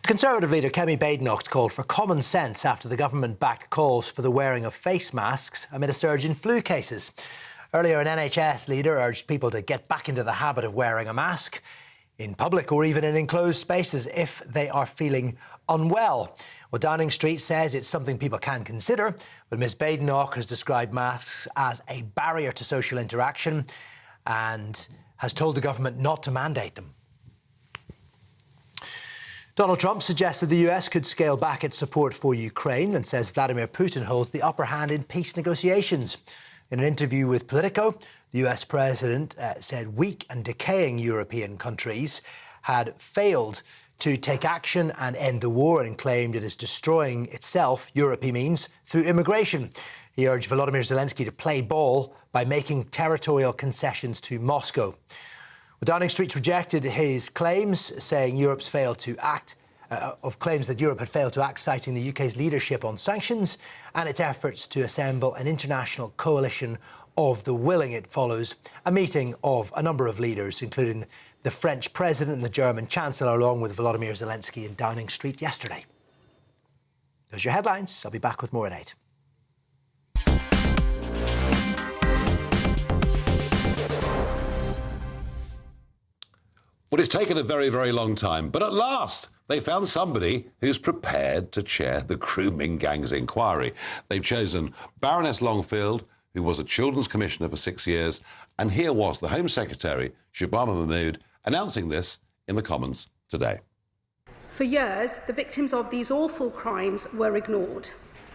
Conservative leader Kemi Badenoch called for common sense after the government-backed calls for the wearing of face masks amid a surge in flu cases. Earlier, an NHS leader urged people to get back into the habit of wearing a mask in public or even in enclosed spaces if they are feeling unwell. Well, Downing Street says it's something people can consider, but Ms Badenoch has described masks as a barrier to social interaction and has told the government not to mandate them. Donald Trump suggested the US could scale back its support for Ukraine and says Vladimir Putin holds the upper hand in peace negotiations. In an interview with Politico, the US president said weak and decaying European countries had failed to take action and end the war and claimed it is destroying itself, Europe he means, through immigration. He urged Volodymyr Zelensky to play ball by making territorial concessions to Moscow. Well, Downing Street rejected his claims, saying Europe's failed to act, claims that Europe had failed to act, citing the UK's leadership on sanctions and its efforts to assemble an international coalition of the willing. It follows a meeting of a number of leaders, including the French president and the German chancellor, along with Volodymyr Zelensky in Downing Street yesterday. Those are your headlines. I'll be back with more at 8. Well, it's taken a very, very long time, but at last they found somebody who's prepared to chair the Grooming Gang's inquiry. They've chosen Baroness Longfield, who was a Children's Commissioner for 6 years, and here was the Home Secretary, Shabana Mahmood, announcing this in the Commons today. For years, the victims of these awful crimes were ignored.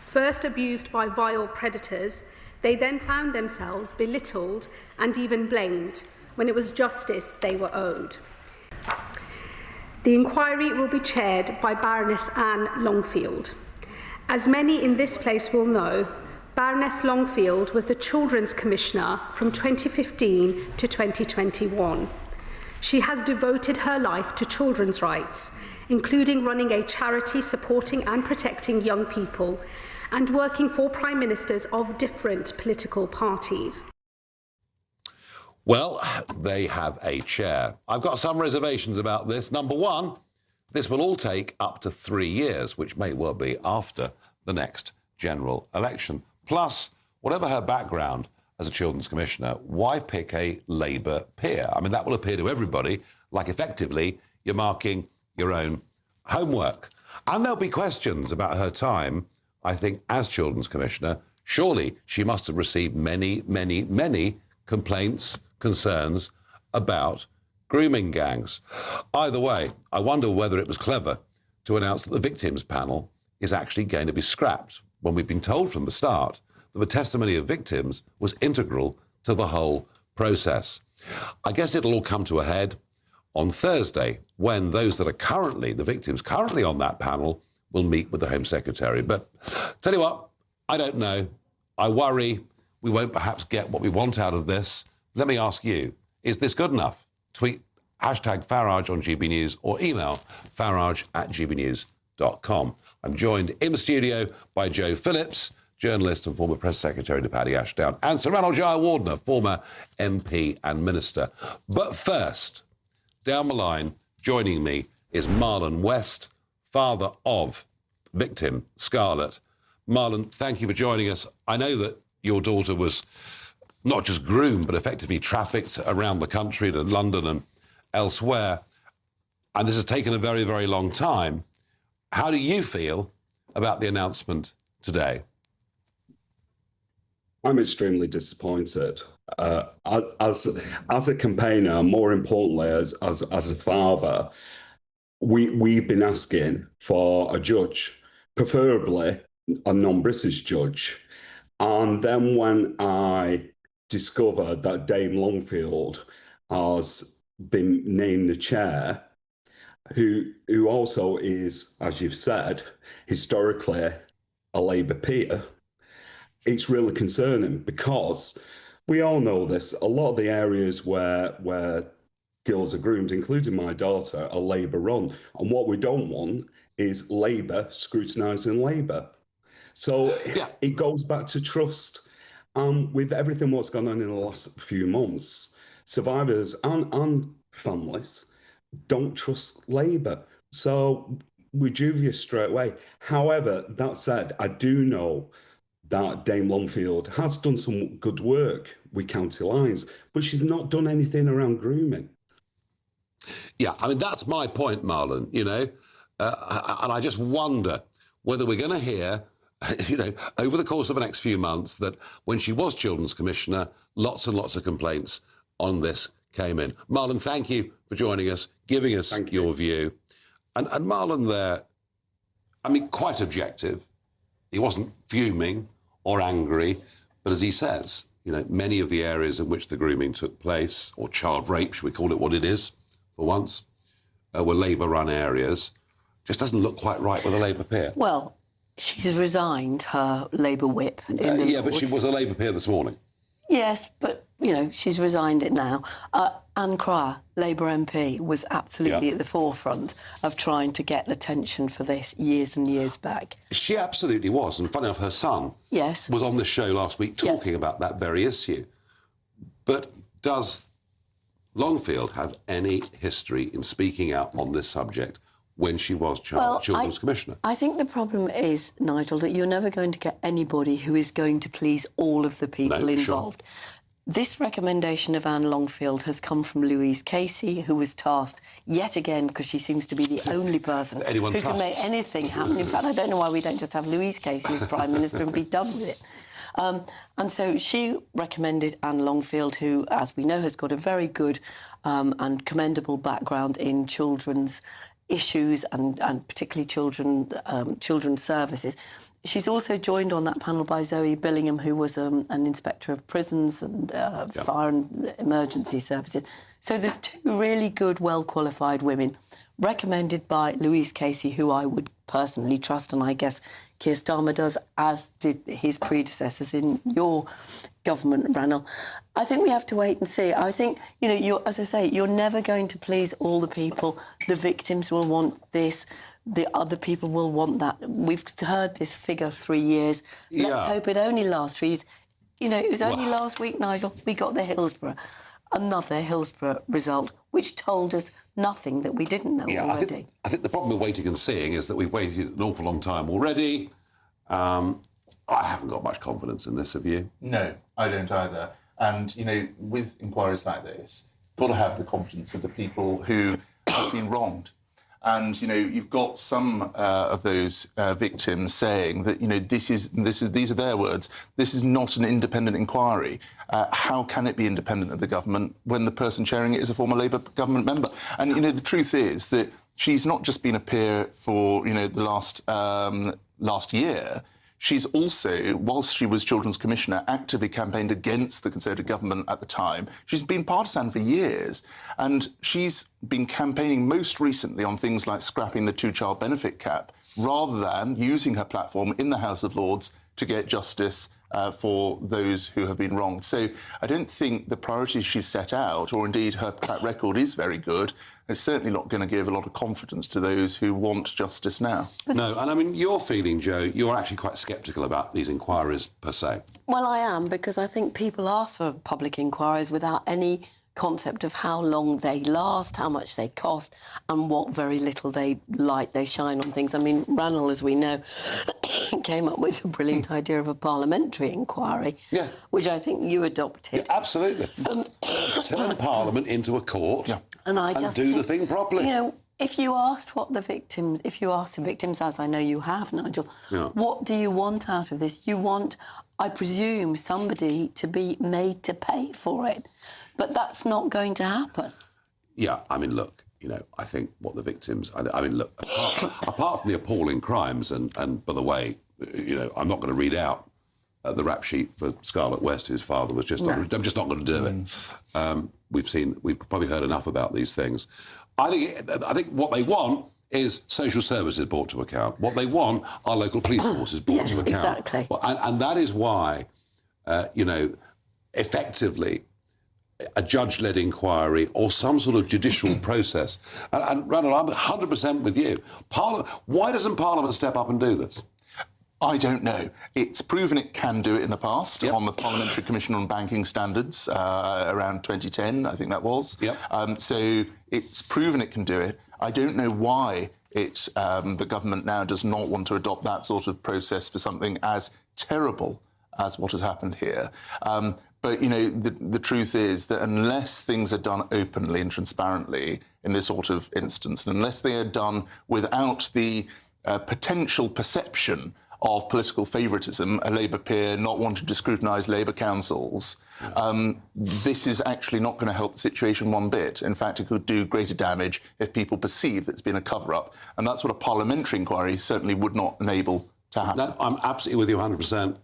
First abused by vile predators, they then found themselves belittled and even blamed when it was justice they were owed. The inquiry will be chaired by Baroness Anne Longfield. As many in this place will know, Baroness Longfield was the Children's Commissioner from 2015 to 2021. She has devoted her life to children's rights, including running a charity supporting and protecting young people and working for Prime Ministers of different political parties. Well, they have a chair. I've got some reservations about this. Number one, this will all take up to 3 years, which may well be after the next general election. Plus, whatever her background as a Children's Commissioner, why pick a Labour peer? I mean, that will appear to everybody like effectively you're marking your own homework. And there'll be questions about her time, I think, as Children's Commissioner. Surely she must have received many, many, many complaints, concerns about grooming gangs. Either way, I wonder whether it was clever to announce that the victims panel is actually going to be scrapped when we've been told from the start that the testimony of victims was integral to the whole process. I guess it'll all come to a head on Thursday when those that are currently, the victims currently on that panel, will meet with the Home Secretary. But tell you what, I don't know. I worry we won't perhaps get what we want out of this. Let me ask you, is this good enough? Tweet #Farage on GB News or email farage@gbnews.com. I'm joined in the studio by Joe Phillips, journalist and former press secretary to Paddy Ashdown, and Sir Ranald Jayawardena, former MP and minister. But first, down the line, joining me is Marlon West, father of victim Scarlett. Marlon, thank you for joining us. I know that your daughter was not just groomed, but effectively trafficked around the country to London and elsewhere. And this has taken a very, very long time. How do you feel about the announcement today? I'm extremely disappointed. As a campaigner, more importantly, as a father, we've been asking for a judge, preferably a non-British judge. And then when I discovered that Dame Longfield has been named the chair, who also is, as you've said, historically a Labour peer, it's really concerning because we all know this. A lot of the areas where girls are groomed, including my daughter, are Labour run. And what we don't want is Labour scrutinising Labour. So it goes back to trust. With everything what's gone on in the last few months, survivors and families don't trust Labour. So we dubious straight away. However, that said, I do know that Dame Longfield has done some good work with county lines, but she's not done anything around grooming. Yeah, I mean, that's my point, Marlon, you know, and I just wonder whether we're going to hear, you know, over the course of the next few months that when she was Children's Commissioner, lots and lots of complaints on this came in. Marlon, thank you for joining us, giving us your view. And Marlon there, I mean, quite objective. He wasn't fuming or angry, but as he says, you know, many of the areas in which the grooming took place, or child rape, should we call it what it is, for once, were Labour-run areas. Just doesn't look quite right with a Labour peer. Well, she's resigned her Labour whip. Yeah, but she was a Labour peer this morning. Yes, but, you know, she's resigned it now. Anne Cryer, Labour MP, was absolutely at the forefront of trying to get attention for this years and years back. She absolutely was. And funny enough, her son was on this show last week talking about that very issue. But does Longfield have any history in speaking out on this subject when she was Children's Commissioner? I think the problem is, Nigel, that you're never going to get anybody who is going to please all of the people involved. Sure. This recommendation of Anne Longfield has come from Louise Casey, who was tasked yet again, because she seems to be the only person who can make anything happen. In fact, I don't know why we don't just have Louise Casey as Prime Minister and be done with it. And so she recommended Anne Longfield, who, as we know, has got a very good and commendable background in children's issues and particularly children's services. She's also joined on that panel by Zoe Billingham, who was an inspector of prisons and fire and emergency services. So there's two really good, well-qualified women, recommended by Louise Casey, who I would personally trust, and I guess Keir Starmer does, as did his predecessors in your government, Ranil. I think we have to wait and see. I think, you know, as I say, you're never going to please all the people. The victims will want this. The other people will want that. We've heard this figure 3 years. Let's hope it only lasts 3 years. You know, it was only last week, Nigel, we got another Hillsborough result, which told us nothing that we didn't know already. I think the problem with waiting and seeing is that we've waited an awful long time already. I haven't got much confidence in this, have you? No, I don't either. And, you know, with inquiries like this, it's got to have the confidence of the people who have been wronged. And, you know, you've got some of those victims saying that, you know, these are their words, this is not an independent inquiry. How can it be independent of the government when the person chairing it is a former Labour government member? And, you know, the truth is that she's not just been a peer for, you know, the last year. She's also, whilst she was Children's Commissioner, actively campaigned against the Conservative government at the time. She's been partisan for years, and she's been campaigning most recently on things like scrapping the two-child benefit cap, rather than using her platform in the House of Lords to get justice for those who have been wronged. So I don't think the priorities she's set out, or indeed her track record, is very good. It's certainly not going to give a lot of confidence to those who want justice now. No, and I mean, your feeling, Joe, you're actually quite sceptical about these inquiries per se. Well, I am, because I think people ask for public inquiries without any concept of how long they last, how much they cost, and what very little they shine on things. I mean, Ranil, as we know, came up with a brilliant idea of a parliamentary inquiry, which I think you adopted. Yeah, absolutely. Turn Parliament into a court and do the thing properly. You know, if you asked the victims, as I know you have, Nigel, what do you want out of this? You want, I presume, somebody to be made to pay for it. But that's not going to happen. Yeah, I mean, look, you know, I think what the victims... I mean, look, apart from the appalling crimes, and by the way, you know, I'm not going to read out the rap sheet for Scarlett West, whose father was just... I'm just not going to do it. We've probably heard enough about these things. I think what they want is social services brought to account. What they want are local police forces brought to account. Exactly. Well, and that is why, you know, effectively, a judge-led inquiry or some sort of judicial process. And Ranil, I'm 100% with you. Why doesn't Parliament step up and do this? I don't know. It's proven it can do it in the past on the Parliamentary Commission on Banking Standards around 2010, I think that was. So it's proven it can do it. I don't know why the government now does not want to adopt that sort of process for something as terrible as what has happened here. But, you know, the truth is that unless things are done openly and transparently in this sort of instance, and unless they are done without the potential perception of political favouritism, a Labour peer not wanting to scrutinise Labour councils, this is actually not going to help the situation one bit. In fact, it could do greater damage if people perceive that it's been a cover-up. And that's what a parliamentary inquiry certainly would not enable to happen. No, I'm absolutely with you 100%.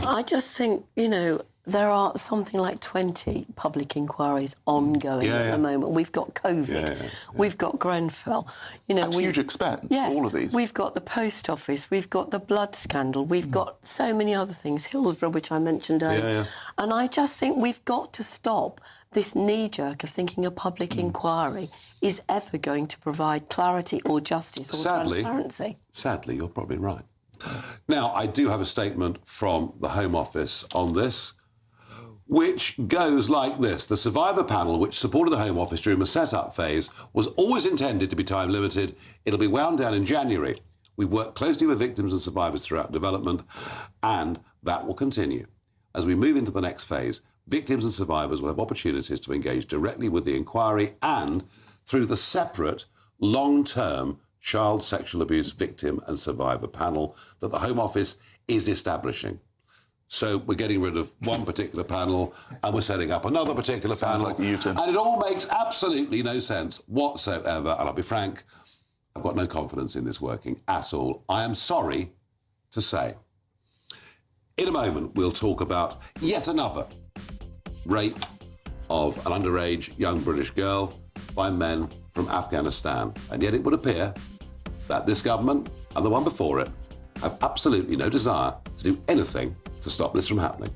I just think, you know, there are something like 20 public inquiries ongoing at the moment. We've got COVID, we've got Grenfell. You know, at huge expense, all of these. We've got the post office, we've got the blood scandal, we've got so many other things, Hillsborough, which I mentioned earlier. And I just think we've got to stop this knee-jerk of thinking a public inquiry is ever going to provide clarity or justice or transparency. Sadly, you're probably right. Now, I do have a statement from the Home Office on this, which goes like this. The survivor panel, which supported the Home Office during the set-up phase, was always intended to be time-limited. It'll be wound down in January. We've worked closely with victims and survivors throughout development, and that will continue. As we move into the next phase, victims and survivors will have opportunities to engage directly with the inquiry and through the separate, long-term child sexual abuse victim and survivor panel that the Home Office is establishing. So we're getting rid of one particular panel and we're setting up another particular panel. Like a U-turn. And it all makes absolutely no sense whatsoever. And I'll be frank, I've got no confidence in this working at all. I am sorry to say. In a moment, we'll talk about yet another rape of an underage young British girl by men from Afghanistan. And yet it would appear that this government and the one before it have absolutely no desire to do anything to stop this from happening.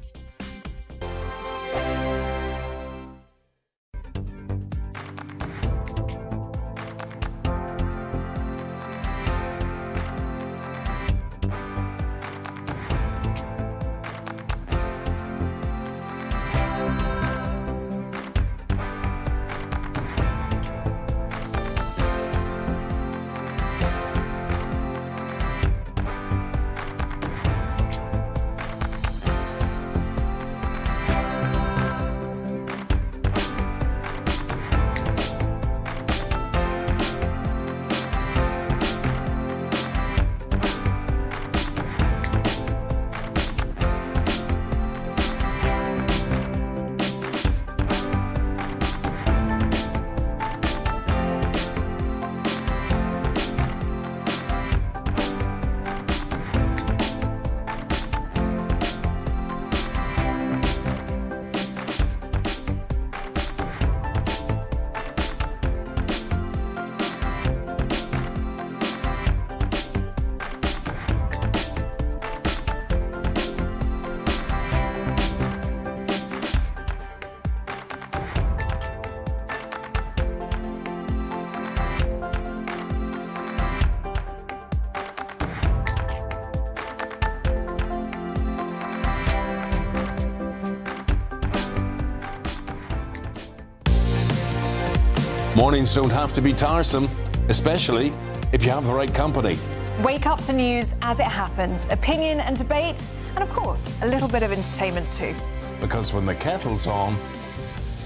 Mornings don't have to be tiresome, especially if you have the right company. Wake up to news as it happens, opinion and debate, and of course, a little bit of entertainment too. Because when the kettle's on,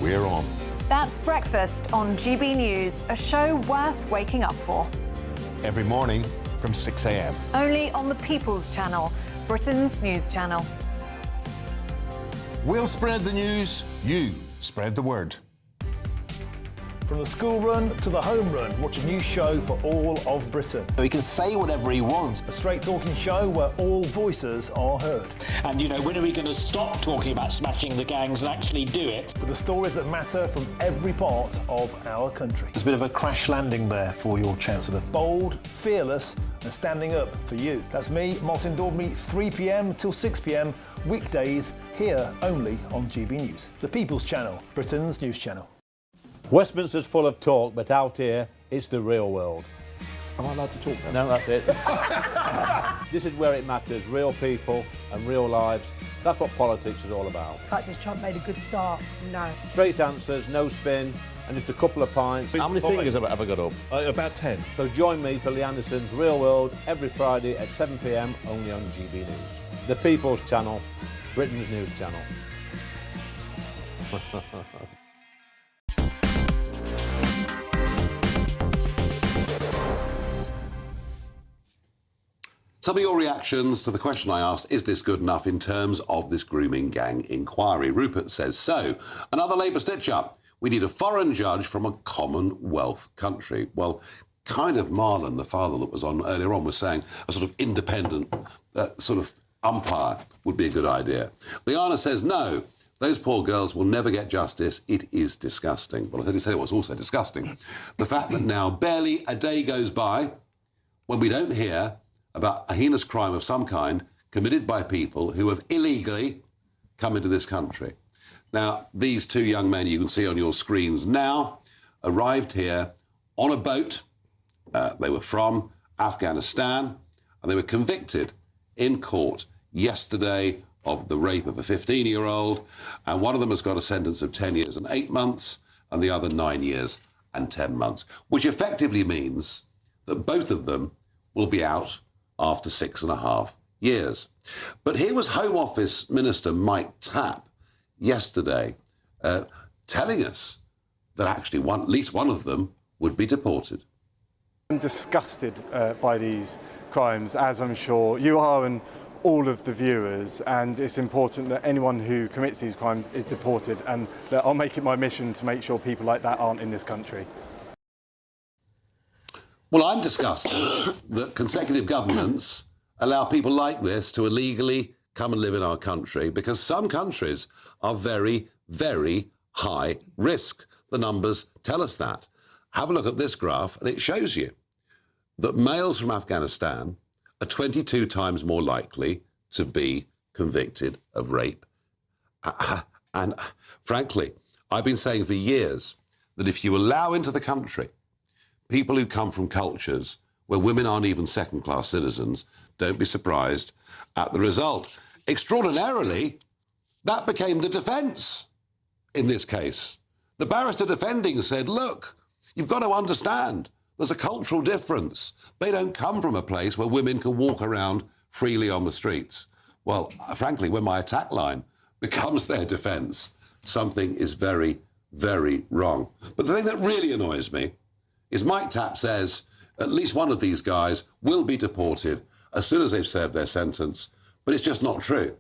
we're on. That's Breakfast on GB News, a show worth waking up for. Every morning from 6 a.m. Only on the People's Channel, Britain's news channel. We'll spread the news, you spread the word. From the school run to the home run, watch a new show for all of Britain. He can say whatever he wants. A straight talking show where all voices are heard. And, you know, when are we going to stop talking about smashing the gangs and actually do it? With the stories that matter from every part of our country. There's a bit of a crash landing there for your Chancellor. Bold, fearless and standing up for you. That's me, Martin Daubney, 3 p.m. till 6 p.m, weekdays, here only on GB News. The People's Channel, Britain's news channel. Westminster's full of talk, but out here, it's the real world. Am I allowed to talk now? No, that's it. This is where it matters, real people and real lives. That's what politics is all about. The fact is Trump made a good start, no. Straight answers, no spin, and just a couple of pints. How many fingers have I got up? About 10. So join me for Lee Anderson's Real World every Friday at 7 p.m. only on GB News. The People's Channel, Britain's news channel. Some of your reactions to the question I asked, is this good enough in terms of this grooming gang inquiry? Rupert says so. Another Labour stitch-up. We need a foreign judge from a Commonwealth country. Well, kind of Marlon, the father that was on earlier on, was saying a sort of independent sort of umpire would be a good idea. Liana says no. Those poor girls will never get justice. It is disgusting. Well, I heard you say it was also disgusting. The fact that now barely a day goes by when we don't hear about a heinous crime of some kind committed by people who have illegally come into this country. Now, these two young men you can see on your screens now arrived here on a boat. They were from Afghanistan, and they were convicted in court yesterday of the rape of a 15-year-old, and one of them has got a sentence of 10 years and 8 months, and the other 9 years and 10 months, which effectively means that both of them will be out after 6.5 years. But here was Home Office Minister Mike Tapp yesterday telling us that actually at least one of them would be deported. I'm disgusted by these crimes, as I'm sure you are and all of the viewers, and it's important that anyone who commits these crimes is deported, and that I'll make it my mission to make sure people like that aren't in this country. Well, I'm disgusted that consecutive governments allow people like this to illegally come and live in our country, because some countries are very, very high risk. The numbers tell us that. Have a look at this graph, and it shows you that males from Afghanistan are 22 times more likely to be convicted of rape. And frankly, I've been saying for years that if you allow into the country people who come from cultures where women aren't even second-class citizens, don't be surprised at the result. Extraordinarily, that became the defence in this case. The barrister defending said, look, you've got to understand, there's a cultural difference. They don't come from a place where women can walk around freely on the streets. Well, frankly, when my attack line becomes their defence, something is very, very wrong. But the thing that really annoys me is Mike Tapp says at least one of these guys will be deported as soon as they've served their sentence. But it's just not true,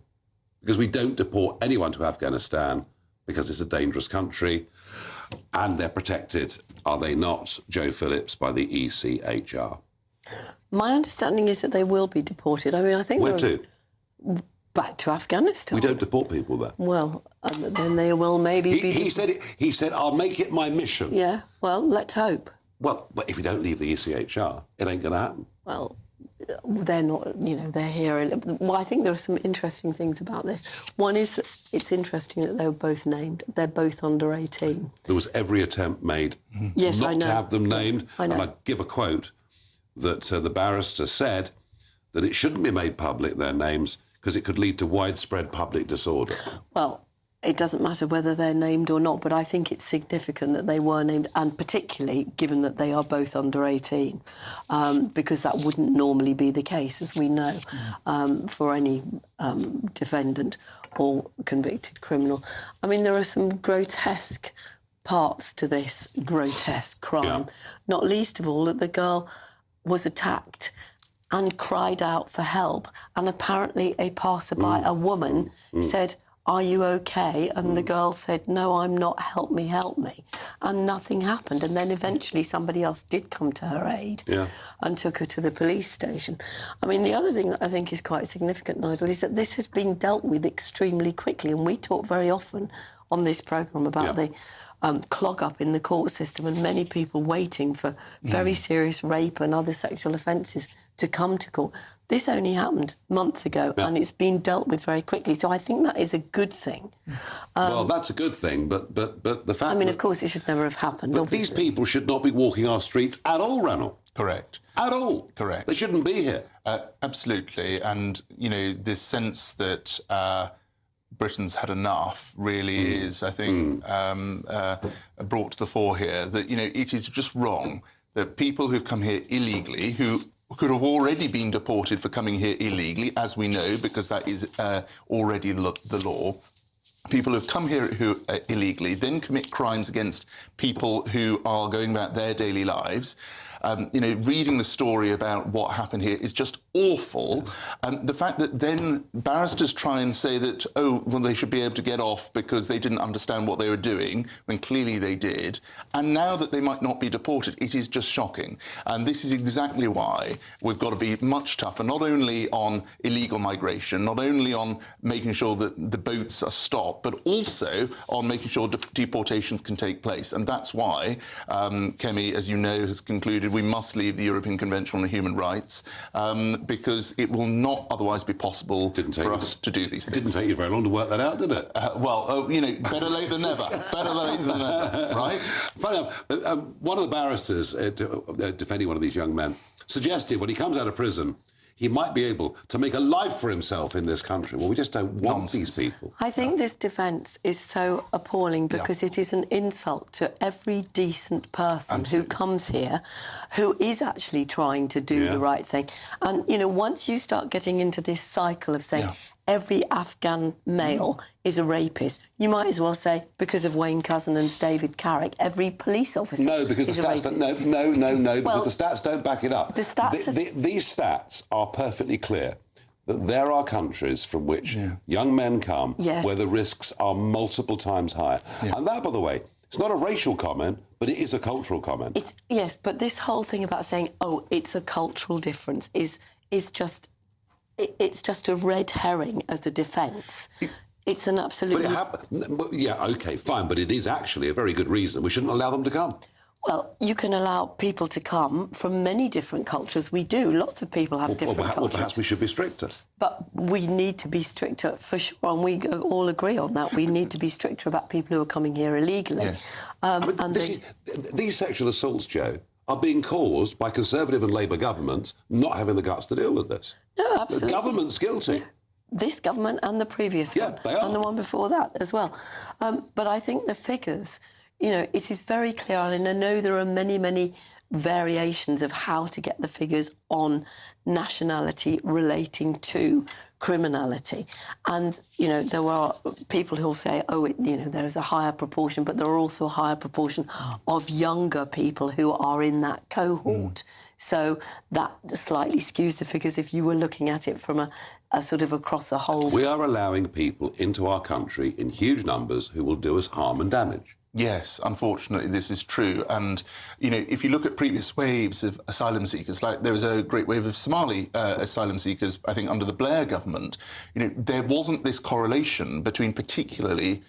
because we don't deport anyone to Afghanistan because it's a dangerous country and they're protected, are they not, Joe Phillips, by the ECHR? My understanding is that they will be deported. I mean, I think... Where to? Back to Afghanistan. We don't deport people there. Well, then they will maybe be... He said, I'll make it my mission. Yeah, well, let's hope. Well, but if we don't leave the ECHR, it ain't going to happen. Well, they're not, they're here. Well, I think there are some interesting things about this. One is, it's interesting that they were both named. They're both under 18. There was every attempt made not to have them named. And I give a quote that the barrister said that it shouldn't be made public, their names, because it could lead to widespread public disorder. Well, it doesn't matter whether they're named or not, but I think it's significant that they were named, and particularly given that they are both under 18, because that wouldn't normally be the case, as we know, for any defendant or convicted criminal. I mean, there are some grotesque parts to this grotesque crime, not least of all that the girl was attacked and cried out for help, and apparently a passerby, a woman, said, "Are you okay?" And the girl said, "No, I'm not, help me, help me." And nothing happened. And then eventually somebody else did come to her aid and took her to the police station. I mean, the other thing that I think is quite significant, Nigel, is that this has been dealt with extremely quickly. And we talk very often on this programme about the clog-up in the court system and many people waiting for very serious rape and other sexual offences to come to court. This only happened months ago, and it's been dealt with very quickly. So I think that is a good thing. Well, that's a good thing, but the fact... I mean, of course, it should never have happened. But these people should not be walking our streets at all, Ranald. Correct. At all. Correct. They shouldn't be here. Absolutely. And, you know, this sense that Britain's had enough really is, I think, brought to the fore here. That, you know, it is just wrong that people who've come here illegally, who could have already been deported for coming here illegally, as we know, because that is already the law. People who've come here illegally then commit crimes against people who are going about their daily lives. You know, reading the story about what happened here is just awful. The fact that then barristers try and say that, oh, well, they should be able to get off because they didn't understand what they were doing, when clearly they did. And now that they might not be deported, it is just shocking. And this is exactly why we've got to be much tougher, not only on illegal migration, not only on making sure that the boats are stopped, but also on making sure deportations can take place. And that's why Kemi, as you know, has concluded we must leave the European Convention on Human Rights because it will not otherwise be possible for us to do these things. It didn't take you very long to work that out, did it? You know, better late than never. Better late than never, right? Funny enough, one of the barristers defending one of these young men suggested when he comes out of prison, he might be able to make a life for himself in this country. Well, we just don't want these people. I think this defence is so appalling because it is an insult to every decent person who comes here, who is actually trying to do the right thing. And, you know, once you start getting into this cycle of saying every Afghan male is a rapist, you might as well say, because of Wayne Cousin and David Carrick, every police officer because is the stats a rapist. Because the stats don't back it up. The stats these stats are perfectly clear that there are countries from which young men come where the risks are multiple times higher. And that, by the way, it's not a racial comment, but it is a cultural comment. Yes, but this whole thing about saying, oh, it's a cultural difference is just... It's just a red herring as a defence. It's an absolute... OK, fine, but it is actually a very good reason. We shouldn't allow them to come. Well, you can allow people to come from many different cultures. We do. Lots of people have different cultures. Well, perhaps we should be stricter. But we need to be stricter, for sure, and we all agree on that. We need to be stricter about people who are coming here illegally. These sexual assaults, Jo, are being caused by Conservative and Labour governments not having the guts to deal with this. No, absolutely. The government's guilty. Yeah. This government and the previous one. They are. And the one before that as well. But I think the figures, you know, it is very clear, and I know there are many, many variations of how to get the figures on nationality relating to criminality. And, you know, there are people who'll say, oh, you know, there is a higher proportion, but there are also a higher proportion of younger people who are in that cohort. So that slightly skews the figures if you were looking at it from a sort of across a whole... We are allowing people into our country in huge numbers who will do us harm and damage. Yes, unfortunately, this is true. And, you know, if you look at previous waves of asylum seekers, like there was a great wave of Somali asylum seekers, I think, under the Blair government, you know, there wasn't this correlation between particularly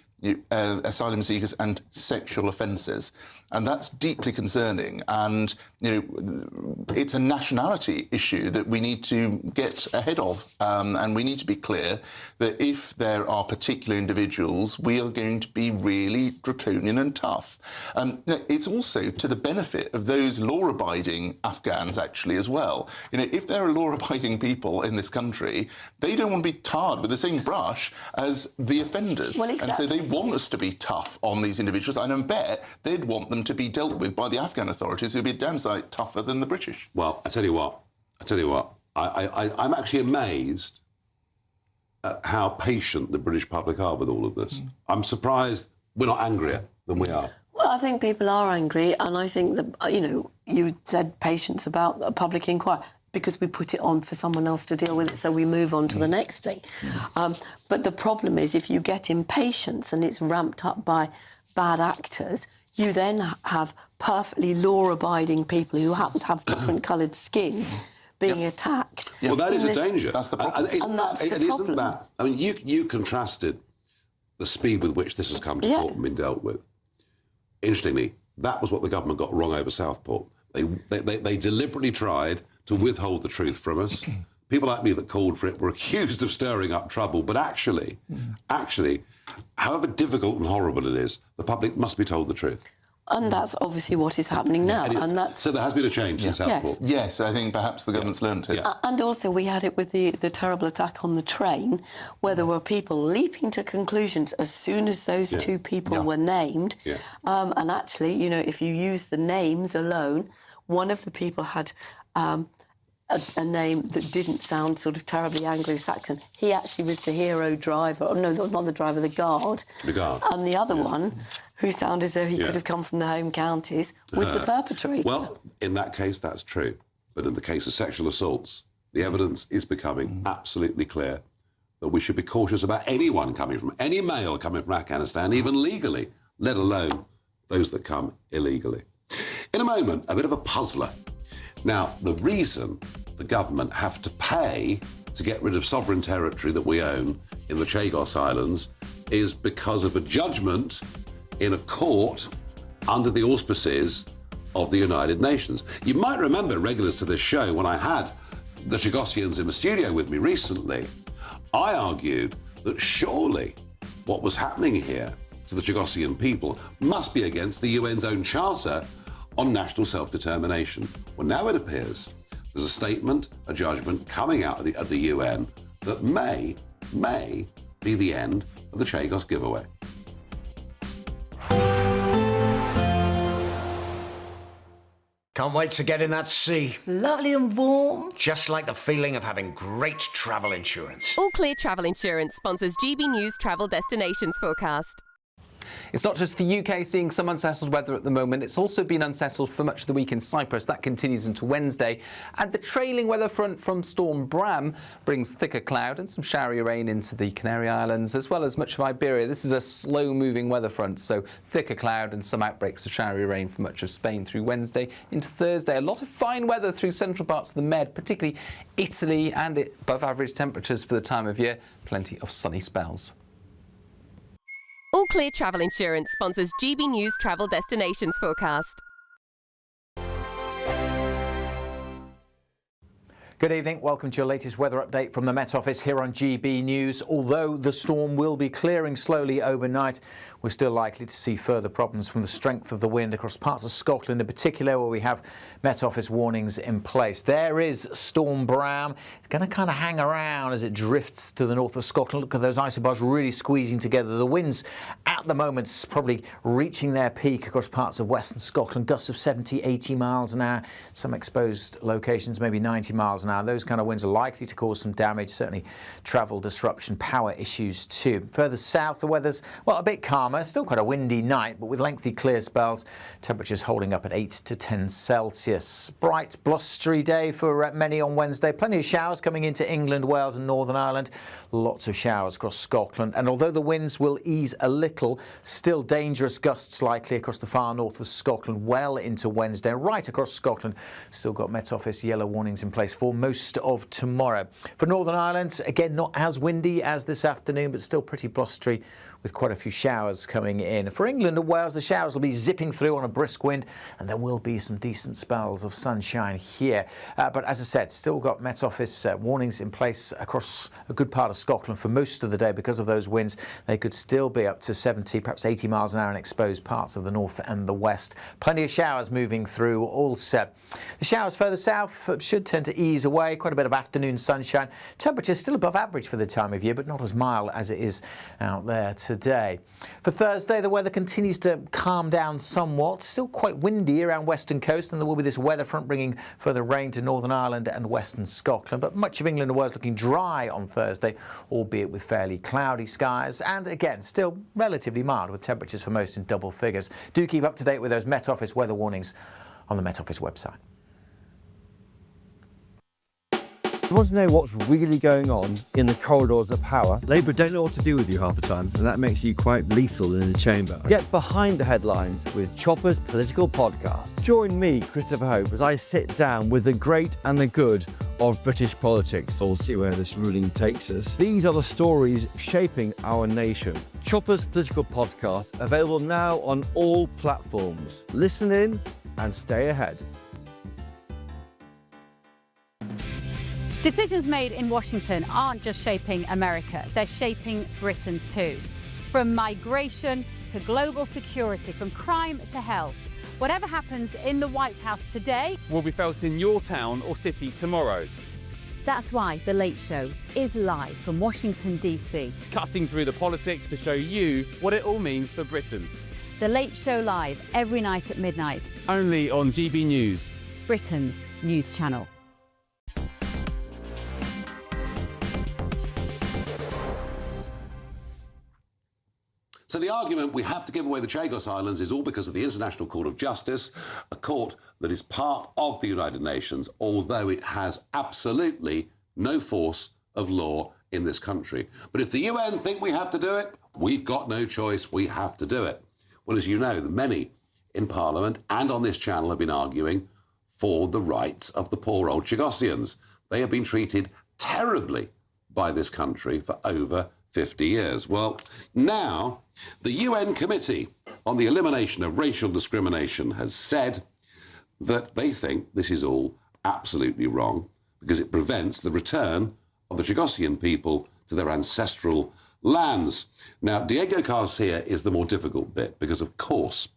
asylum seekers and sexual offences. And that's deeply concerning. And, you know, it's a nationality issue that we need to get ahead of. And we need to be clear that if there are particular individuals, we are going to be really draconian and tough. You know, it's also to the benefit of those law-abiding Afghans, actually, as well. You know, if there are law-abiding people in this country, they don't want to be tarred with the same brush as the offenders. Well, exactly. And so they want us to be tough on these individuals. And I bet they'd want them to be dealt with by the Afghan authorities who'd be a damn sight tougher than the British. Well, I tell you what, I'm actually amazed at how patient the British public are with all of this. I'm surprised we're not angrier than we are. Well, I think people are angry, and I think that, you know, you said patience about a public inquiry, because we put it on for someone else to deal with it, so we move on to the next thing. But the problem is, if you get impatience and it's ramped up by bad actors, you then have perfectly law-abiding people who happen to have different coloured skin being attacked. Well, that is a danger. That's the problem. Isn't that... I mean, you contrasted the speed with which this has come to court and been dealt with. Interestingly, that was what the government got wrong over Southport. They deliberately tried to withhold the truth from us. People like me that called for it were accused of stirring up trouble. But actually, however difficult and horrible it is, the public must be told the truth. And that's obviously what is happening now. So there has been a change in Southport. Yes, I think perhaps the government's learned it. And also we had it with the terrible attack on the train, where there were people leaping to conclusions as soon as those two people were named. And actually, you know, if you use the names alone, one of the people had a name that didn't sound sort of terribly Anglo-Saxon. He actually was the hero driver. Oh, no, not the driver, the guard. The guard. And the other one, who sounded as though he could have come from the home counties, was the perpetrator. Well, in that case, that's true. But in the case of sexual assaults, the evidence is becoming absolutely clear that we should be cautious about anyone coming from, any male coming from Afghanistan, even legally, let alone those that come illegally. In a moment, a bit of a puzzler. Now, the reason the government have to pay to get rid of sovereign territory that we own in the Chagos Islands is because of a judgment in a court under the auspices of the United Nations. You might remember, regulars to this show, when I had the Chagosians in the studio with me recently, I argued that surely what was happening here to the Chagosian people must be against the UN's own charter on national self-determination. Well, now it appears there's a statement, a judgment coming out of the UN that may be the end of the Chagos giveaway. Can't wait to get in that sea. Lovely and warm. Just like the feeling of having great travel insurance. All Clear Travel Insurance sponsors GB News Travel Destinations Forecast. It's not just the UK seeing some unsettled weather at the moment. It's also been unsettled for much of the week in Cyprus. That continues into Wednesday. And the trailing weather front from Storm Bram brings thicker cloud and some showery rain into the Canary Islands, as well as much of Iberia. This is a slow-moving weather front, so thicker cloud and some outbreaks of showery rain for much of Spain through Wednesday into Thursday. A lot of fine weather through central parts of the Med, particularly Italy, and above average temperatures for the time of year. Plenty of sunny spells. All Clear Travel Insurance sponsors GB News Travel Destinations Forecast. Good evening. Welcome to your latest weather update from the Met Office here on GB News. Although the storm will be clearing slowly overnight, we're still likely to see further problems from the strength of the wind across parts of Scotland in particular, where we have Met Office warnings in place. There is Storm Bram. It's going to kind of hang around as it drifts to the north of Scotland. Look at those isobars really squeezing together. The winds at the moment probably reaching their peak across parts of western Scotland. Gusts of 70, 80 miles an hour. Some exposed locations maybe 90 miles an hour. Those kind of winds are likely to cause some damage, certainly travel disruption, power issues too. Further south, the weather's, well, a bit calmer. Still quite a windy night, but with lengthy clear spells. Temperatures holding up at 8 to 10 Celsius. Bright, blustery day for many on Wednesday. Plenty of showers coming into England, Wales and Northern Ireland. Lots of showers across Scotland. And although the winds will ease a little, still dangerous gusts likely across the far north of Scotland well into Wednesday. Right across Scotland, still got Met Office yellow warnings in place for most of tomorrow. For Northern Ireland, again, not as windy as this afternoon, but still pretty blustery with quite a few showers coming in. For England and Wales, the showers will be zipping through on a brisk wind, and there will be some decent spells of sunshine here. But as I said, still got Met Office warnings in place across a good part of Scotland for most of the day because of those winds. They could still be up to 70, perhaps 80 miles an hour in exposed parts of the north and the west. Plenty of showers moving through also. The showers further south should tend to ease away. Quite a bit of afternoon sunshine. Temperatures still above average for the time of year, but not as mild as it is out there today. For Thursday, the weather continues to calm down somewhat. Still quite windy around western coast, and there will be this weather front bringing further rain to Northern Ireland and western Scotland. But much of England and Wales looking dry on Thursday, albeit with fairly cloudy skies. And again, still relatively mild with temperatures for most in double figures. Do keep up to date with those Met Office weather warnings on the Met Office website. You want to know what's really going on in the corridors of power? Labour don't know what to do with you half the time, and that makes you quite lethal in the chamber. Get behind the headlines with Chopper's Political Podcast. Join me, Christopher Hope, as I sit down with the great and the good of British politics. We'll see where this ruling takes us. These are the stories shaping our nation. Chopper's Political Podcast, available now on all platforms. Listen in and stay ahead. Decisions made in Washington aren't just shaping America, they're shaping Britain too. From migration to global security, from crime to health. Whatever happens in the White House today will be felt in your town or city tomorrow. That's why The Late Show is live from Washington, D.C. Cutting through the politics to show you what it all means for Britain. The Late Show live every night at midnight. Only on GB News, Britain's news channel. So the argument we have to give away the Chagos Islands is all because of the International Court of Justice, a court that is part of the United Nations, although it has absolutely no force of law in this country. But if the UN think we have to do it, we've got no choice, we have to do it. Well, as you know, many in Parliament and on this channel have been arguing for the rights of the poor old Chagosians. They have been treated terribly by this country for over 50 years. Well, now the UN Committee on the Elimination of Racial Discrimination has said that they think this is all absolutely wrong because it prevents the return of the Chagosian people to their ancestral lands. Now, Diego Garcia is the more difficult bit because, of course,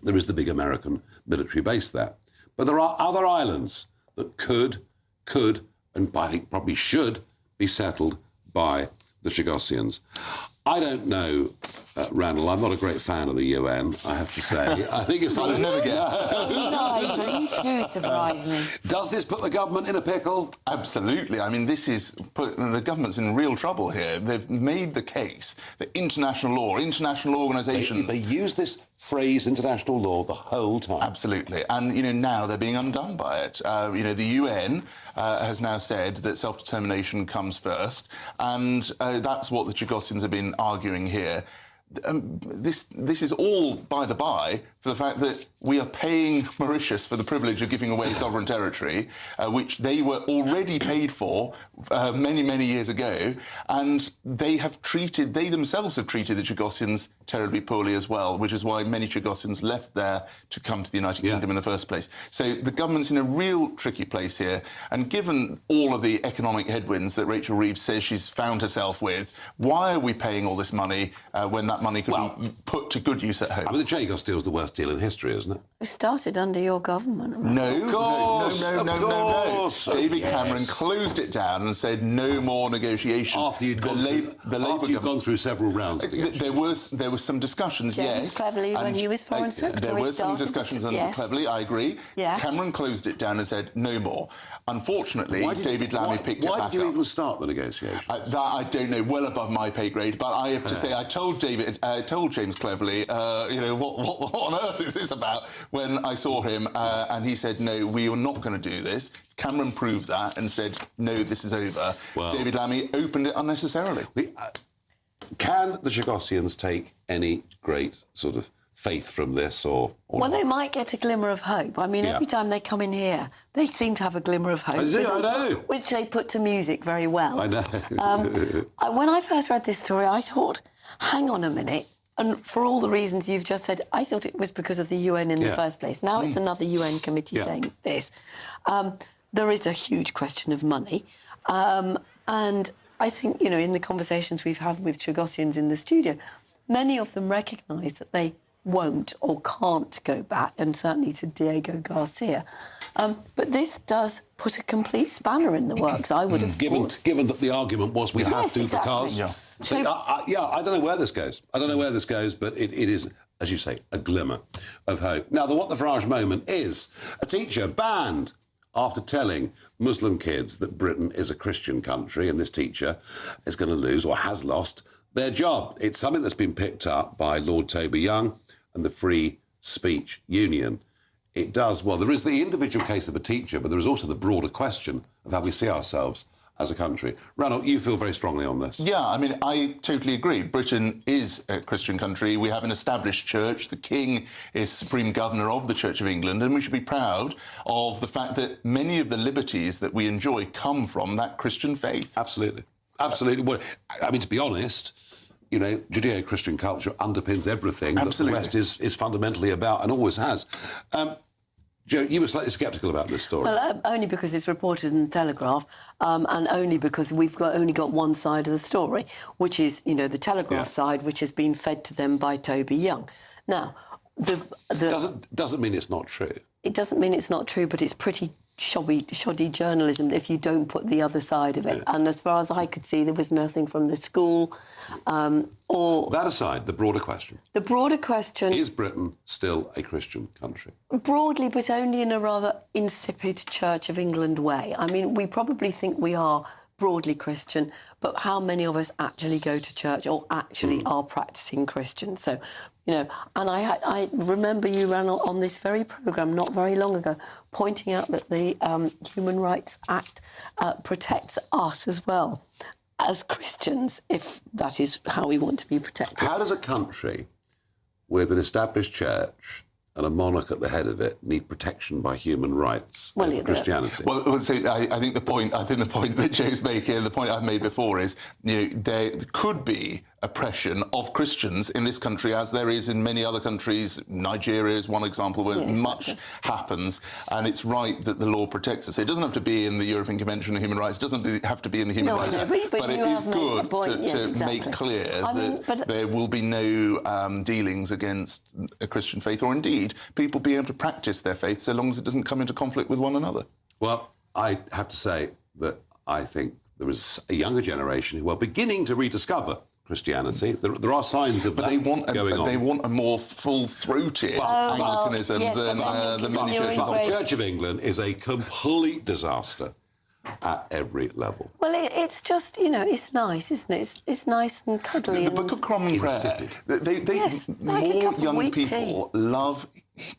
there is the big American military base there. But there are other islands that could, and I think probably should be settled by the Chagosians. I don't know, Randall. I'm not a great fan of the UN, I have to say. I think it's something never gets. Nigel, you do surprise me. Does this put the government in a pickle? Absolutely. I mean, the government's in real trouble here. They've made the case that international law, international organisations... They use this phrase, international law, the whole time. Absolutely. And, now they're being undone by it. The UN has now said that self-determination comes first, and that's what the Chagosians have been arguing here. This is all by the by for the fact that we are paying Mauritius for the privilege of giving away sovereign territory, which they were already paid for many, many years ago, and they themselves have treated the Chagosians terribly poorly as well, which is why many Chagosians left there to come to the United Kingdom in the first place. So the government's in a real tricky place here, and given all of the economic headwinds that Rachel Reeves says she's found herself with, why are we paying all this money when that money could be put to good use at home? I mean, the Chagos deal's the worst deal in history, isn't it? It started under your government, right? No. David Cameron closed it down and said no more negotiation. After you'd gone through several rounds of negotiation. There were some discussions, James Cleverly, when he was Foreign Secretary, there were some discussions under Cleverly, I agree. Yeah. Cameron closed it down and said no more. Unfortunately, David Lammy picked it back up. Why did you even start the negotiations? That I don't know, well above my pay grade, but I have to say I told James Cleverly, what on earth is this about when I saw him, and he said, no, we are not going to do this. Cameron proved that and said, no, this is over. Well, David Lammy opened it unnecessarily. Can the Chagosians take any great sort of faith from this or well, they might get a glimmer of hope. I mean, every time they come in here, they seem to have a glimmer of hope. I know. Which they put to music very well. I know. When I first read this story, I thought, hang on a minute. And for all the reasons you've just said, I thought it was because of the UN in the first place. Now it's another UN committee saying this. There is a huge question of money. And I think, in the conversations we've had with Chagosians in the studio, many of them recognise that they won't or can't go back, and certainly to Diego Garcia. But this does put a complete spanner in the works, I would have thought. Given that the argument was we have to because... So, I don't know where this goes. But it is, as you say, a glimmer of hope. Now, what the Farage moment is, a teacher banned after telling Muslim kids that Britain is a Christian country and this teacher is going to lose or has lost their job. It's something that's been picked up by Lord Toby Young and the Free Speech Union. It does, there is the individual case of a teacher, but there is also the broader question of how we see ourselves as a country. Ranald, you feel very strongly on this. Yeah, I mean, I totally agree. Britain is a Christian country. We have an established church. The King is Supreme Governor of the Church of England, and we should be proud of the fact that many of the liberties that we enjoy come from that Christian faith. Absolutely. Well, I mean, to be honest, Judeo-Christian culture underpins everything that the West is fundamentally about and always has. Jo, you were slightly sceptical about this story. Well, only because it's reported in the Telegraph, and only because we've only got one side of the story, which is, you know, the Telegraph side, which has been fed to them by Toby Young. Now, doesn't mean it's not true. It doesn't mean it's not true, but it's pretty shoddy journalism if you don't put the other side of it. And as far as I could see, there was nothing from the school or... That aside, the broader question. The broader question... Is Britain still a Christian country? Broadly, but only in a rather insipid Church of England way. I mean, we probably think we are broadly Christian, but how many of us actually go to church or actually are practising Christian? So, you know, and I remember you ran on this very programme not very long ago pointing out that the Human Rights Act protects us as well as Christians, if that is how we want to be protected. How does a country with an established church and a monarch at the head of it need protection by human rights and Christianity? Well, so I think the point that Joe's making, the point I've made before is, you know, there could be oppression of Christians in this country, as there is in many other countries. Nigeria is one example where much happens, and it's right that the law protects us. It doesn't have to be in the European Convention on Human Rights. It doesn't have to be in the Human Rights Act, but it is good to make clear that there will be no dealings against a Christian faith, or indeed people being able to practice their faith so long as it doesn't come into conflict with one another. Well, I have to say that I think there is a younger generation who are beginning to rediscover Christianity. There are signs of that going on. They want a more full-throated Anglicanism than the many churches. The Church of England is a complete disaster at every level. Well, it's just, you know, it's nice, isn't it? It's nice and cuddly. The Book of Common Prayer. More young people love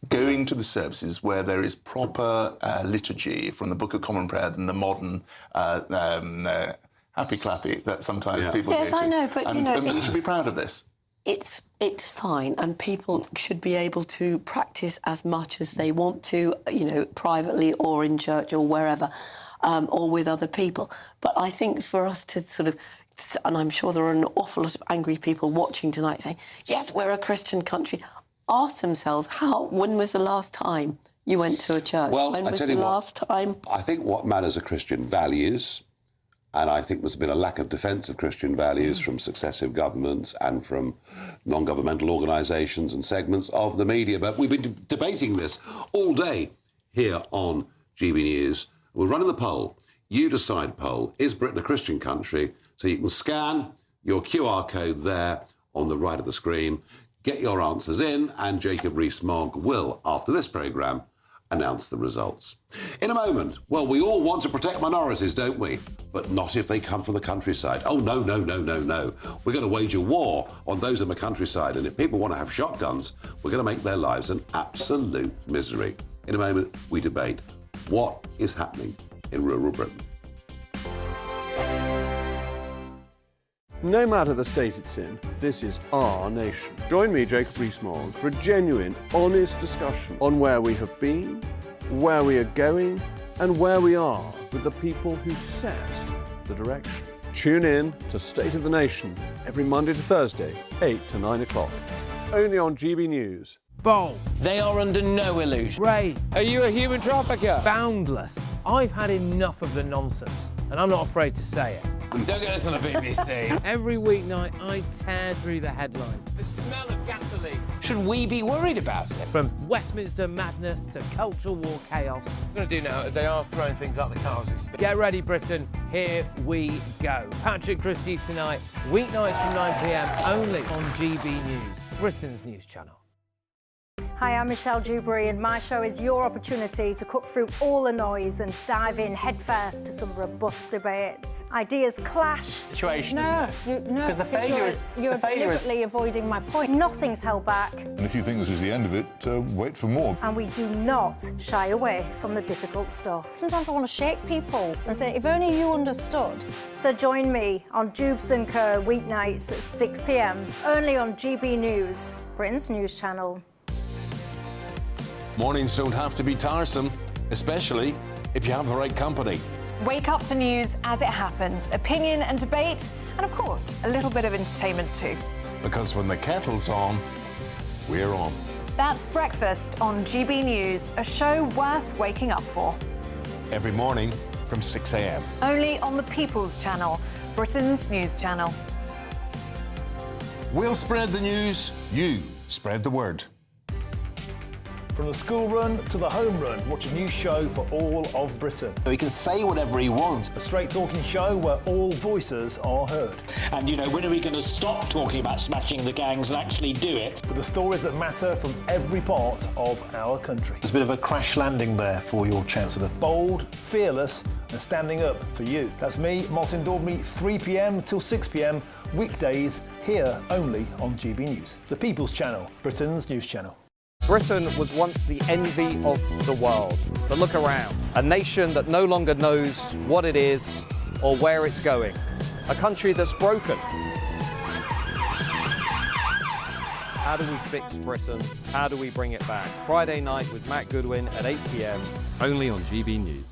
going to the services where there is proper liturgy from the Book of Common Prayer than the modern happy clappy that sometimes people go to. Yes, I know, but you know, and we should be proud of this. It's fine, and people should be able to practice as much as they want to, you know, privately or in church or wherever, or with other people. But I think for us to sort of, and I'm sure there are an awful lot of angry people watching tonight saying, yes, we're a Christian country, ask themselves, when was the last time you went to a church? Well, when was the last time? I think what matters are Christian values. And I think there's been a lack of defence of Christian values from successive governments and from non-governmental organisations and segments of the media. But we've been debating this all day here on GB News. We're running the poll. You decide poll. Is Britain a Christian country? So you can scan your QR code there on the right of the screen, get your answers in, and Jacob Rees-Mogg will, after this programme, announce the results. In a moment, well, we all want to protect minorities, don't we? But not if they come from the countryside. Oh, no, no, no, no, no. We're going to wage a war on those in the countryside, and if people want to have shotguns, we're going to make their lives an absolute misery. In a moment, we debate what is happening in rural Britain. No matter the state it's in, this is our nation. Join me, Jacob Rees-Mogg, for a genuine, honest discussion on where we have been, where we are going, and where we are with the people who set the direction. Tune in to State of the Nation every Monday to Thursday, 8 to 9 o'clock. Only on GB News. Bold. They are under no illusion. Ray. Are you a human trafficker? Boundless. I've had enough of the nonsense, and I'm not afraid to say it. Don't get this on the BBC. Every weeknight, I tear through the headlines. The smell of gasoline. Should we be worried about it? From Westminster madness to cultural war chaos. What I'm going to do now, they are throwing things out the car as we speak. Get ready, Britain. Here we go. Patrick Christie's tonight, weeknights from 9 p.m, only on GB News, Britain's news channel. Hi, I'm Michelle Dewberry, and my show is your opportunity to cut through all the noise and dive in headfirst to some robust debates. Ideas clash. Situation, isn't it? Because the failure is... You're deliberately avoiding my point. Nothing's held back. And if you think this is the end of it, wait for more. And we do not shy away from the difficult stuff. Sometimes I want to shake people and say, if only you understood. So join me on Jubes & Co. weeknights at 6 p.m, only on GB News, Britain's news channel. Mornings don't have to be tiresome, especially if you have the right company. Wake up to news as it happens, opinion and debate, and of course, a little bit of entertainment too. Because when the kettle's on, we're on. That's Breakfast on GB News, a show worth waking up for. Every morning from 6 a.m. Only on the People's Channel, Britain's news channel. We'll spread the news, you spread the word. From the school run to the home run, watch a new show for all of Britain. He can say whatever he wants. A straight-talking show where all voices are heard. And, you know, when are we going to stop talking about smashing the gangs and actually do it? With the stories that matter from every part of our country. There's a bit of a crash landing there for your Chancellor. Bold, fearless and standing up for you. That's me, Martin Daubney, 3 p.m. till 6 p.m, weekdays, here only on GB News. The People's Channel, Britain's news channel. Britain was once the envy of the world. But look around. A nation that no longer knows what it is or where it's going. A country that's broken. How do we fix Britain? How do we bring it back? Friday night with Matt Goodwin at 8 p.m, only on GB News.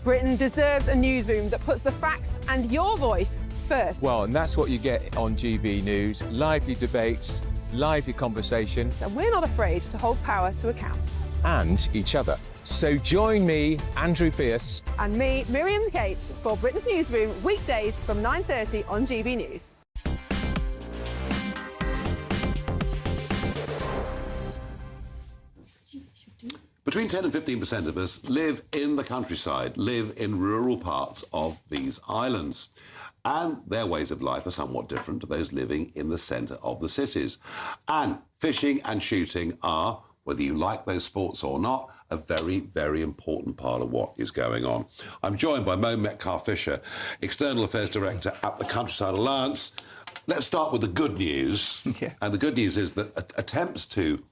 Britain deserves a newsroom that puts the facts and your voice first. Well, and that's what you get on GB News. Lively debates, lively conversation. And we're not afraid to hold power to account. And each other. So join me, Andrew Pearce. And me, Miriam Cates, for Britain's Newsroom, weekdays from 9:30 on GB News. Between 10 and 15% of us live in the countryside, live in rural parts of these islands. And their ways of life are somewhat different to those living in the centre of the cities. And fishing and shooting are, whether you like those sports or not, a very, very important part of what is going on. I'm joined by Mo Metcalfe-Fisher, External Affairs Director at the Countryside Alliance. Let's start with the good news. Yeah. And the good news is that attempts to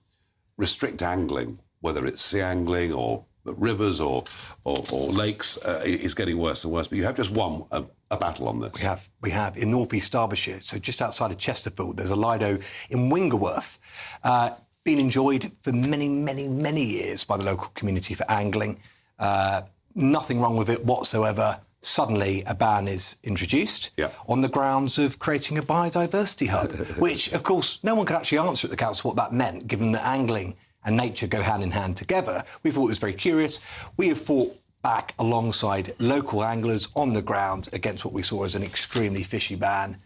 restrict angling, whether it's sea angling or rivers or lakes, is getting worse and worse. But you have just won a battle on this. We have in North East Derbyshire, so just outside of Chesterfield, there's a lido in Wingerworth, been enjoyed for many, many, many years by the local community for angling. Nothing wrong with it whatsoever. Suddenly, a ban is introduced on the grounds of creating a biodiversity hub, which, of course, no one could actually answer at the council what that meant, given that angling and nature go hand in hand together. We thought it was very curious. We have fought back alongside local anglers on the ground against what we saw as an extremely fishy ban.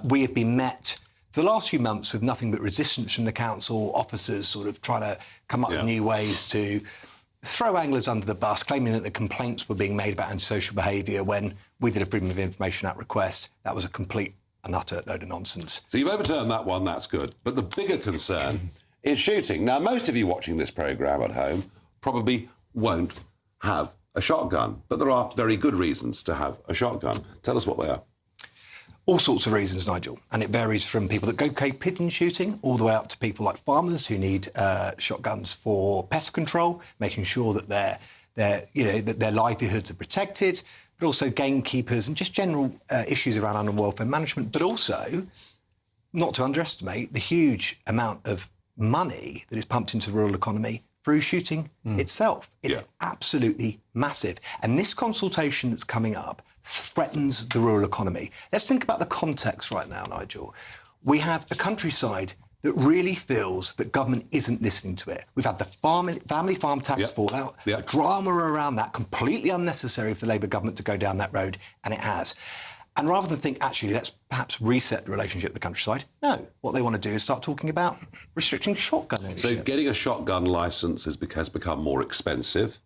We have been met for the last few months with nothing but resistance from the council, officers sort of trying to come up with new ways to throw anglers under the bus, claiming that the complaints were being made about antisocial behaviour when we did a Freedom of Information Act request. That was a complete and utter load of nonsense. So you've overturned that one, that's good. But the bigger concern is shooting. Now, most of you watching this programme at home probably won't have a shotgun, but there are very good reasons to have a shotgun. Tell us what they are. All sorts of reasons, Nigel, and it varies from people that go pigeon shooting all the way up to people like farmers who need shotguns for pest control, making sure that their livelihoods are protected, but also gamekeepers and just general issues around animal welfare management, but also not to underestimate the huge amount of money that is pumped into the rural economy through shooting itself. It's absolutely massive. And this consultation that's coming up threatens the rural economy. Let's think about the context right now, Nigel. We have a countryside that really feels that government isn't listening to it. We've had the family farm tax fallout, the drama around that, completely unnecessary for the Labour government to go down that road, and it has. And rather than think, actually, let's perhaps reset the relationship with the countryside, no. What they want to do is start talking about restricting shotgun ownership. So getting a shotgun licence has become more expensive,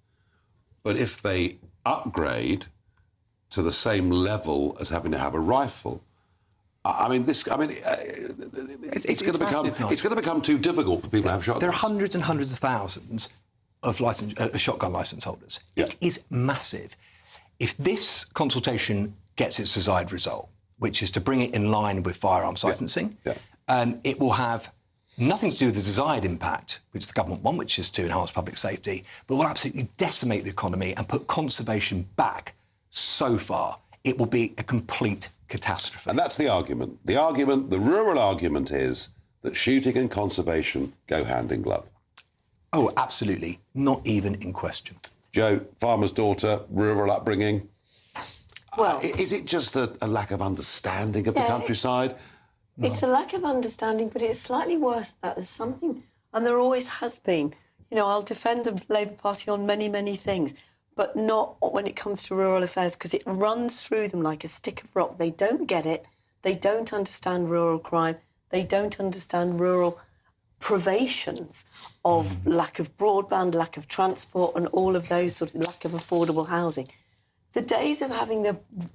but if they upgrade to the same level as having to have a rifle, it's going to become too difficult for people to have shotguns. There are hundreds and hundreds of thousands of shotgun licence holders. It is massive. If this consultation gets its desired result, which is to bring it in line with firearms licensing, it will have nothing to do with the desired impact, which the government want, which is to enhance public safety, but will absolutely decimate the economy and put conservation back so far. It will be a complete catastrophe. And that's the argument. The rural argument is that shooting and conservation go hand in glove. Oh, absolutely. Not even in question. Jo, farmer's daughter, rural upbringing. Well, is it just a lack of understanding of the countryside? It's a lack of understanding, but it's slightly worse than that. There's something And there always has been. You know, I'll defend the Labour Party on many, many things, but not when it comes to rural affairs, because it runs through them like a stick of rock. They don't get it. They don't understand rural crime. They don't understand rural privations of lack of broadband, lack of transport, and all of those sorts of lack of affordable housing. The days of having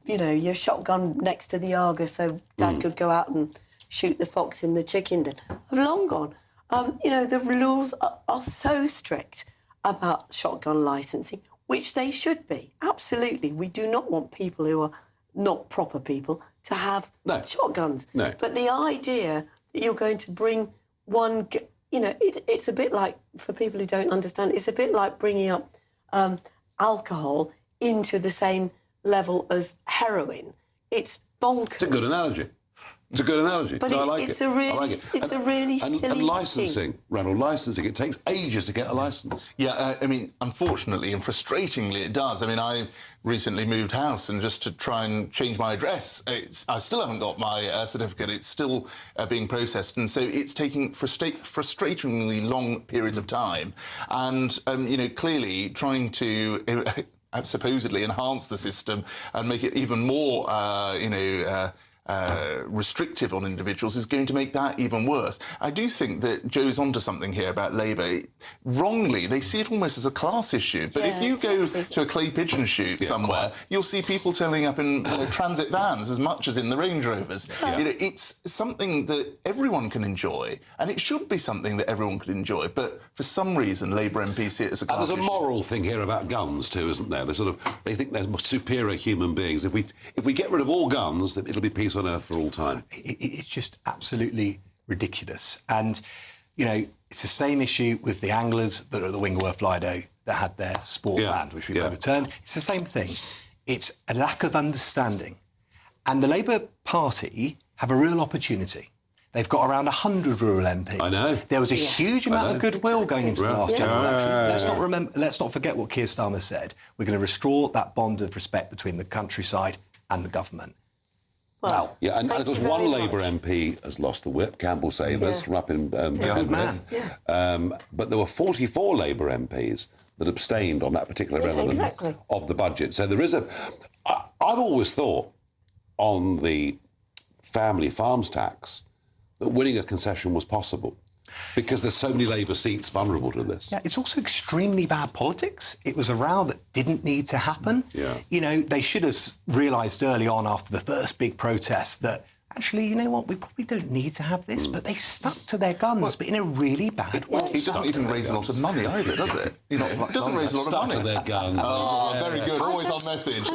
your shotgun next to the Argus so Dad could go out and shoot the fox in the chicken den have long gone. The rules are so strict about shotgun licensing, which they should be. Absolutely. We do not want people who are not proper people to have shotguns. No. But the idea that you're going to bring one... it's a bit like, for people who don't understand, it's a bit like bringing up alcohol into the same level as heroin. It's bonkers. It's a good analogy. It's a good analogy. But I like it's it. a really, I like it. it's a really silly And licensing, thing. Reynold, licensing. It takes ages to get a licence. Yeah, unfortunately and frustratingly it does. I recently moved house, and just to try and change my address, I still haven't got my certificate. It's still being processed, and so it's taking frustratingly long periods of time. And, clearly trying to... supposedly enhance the system and make it even more, restrictive on individuals is going to make that even worse. I do think that Joe's onto something here about Labour. Wrongly, they see it almost as a class issue. But if you go to a clay pigeon shoot somewhere, you'll see people turning up in transit vans as much as in the Range Rovers. It's something that everyone can enjoy, and it should be something that everyone can enjoy. But for some reason, Labour MPs see it as a class issue. There's a moral thing here about guns too, isn't there? They think they're superior human beings. If we get rid of all guns, then it'll be peace on earth for all time. It's just absolutely ridiculous. And, it's the same issue with the anglers that are at the Wingworth Lido that had their sport banned, which we've overturned. It's the same thing. It's a lack of understanding. And the Labour Party have a real opportunity. They've got around 100 rural MPs. I know. There was a huge amount of goodwill going into the last general election. Let's not forget what Keir Starmer said. We're going to restore that bond of respect between the countryside and the government. Well, and of course, one Labour MP has lost the whip, Campbell Savers, from up in good man. But there were 44 Labour MPs that abstained on that particular element of the budget. So there is I've always thought on the family farms tax that winning a concession was possible, because there's so many Labour seats vulnerable to this. Yeah, it's also extremely bad politics. It was a row that didn't need to happen. Yeah. They should have realised early on after the first big protest that, actually, you know what, we probably don't need to have this, but they stuck to their guns, but in a really bad way. It doesn't even raise a lot of money either, does it? It doesn't raise a lot of money. Stuck to their guns. Oh, very good. Always on message.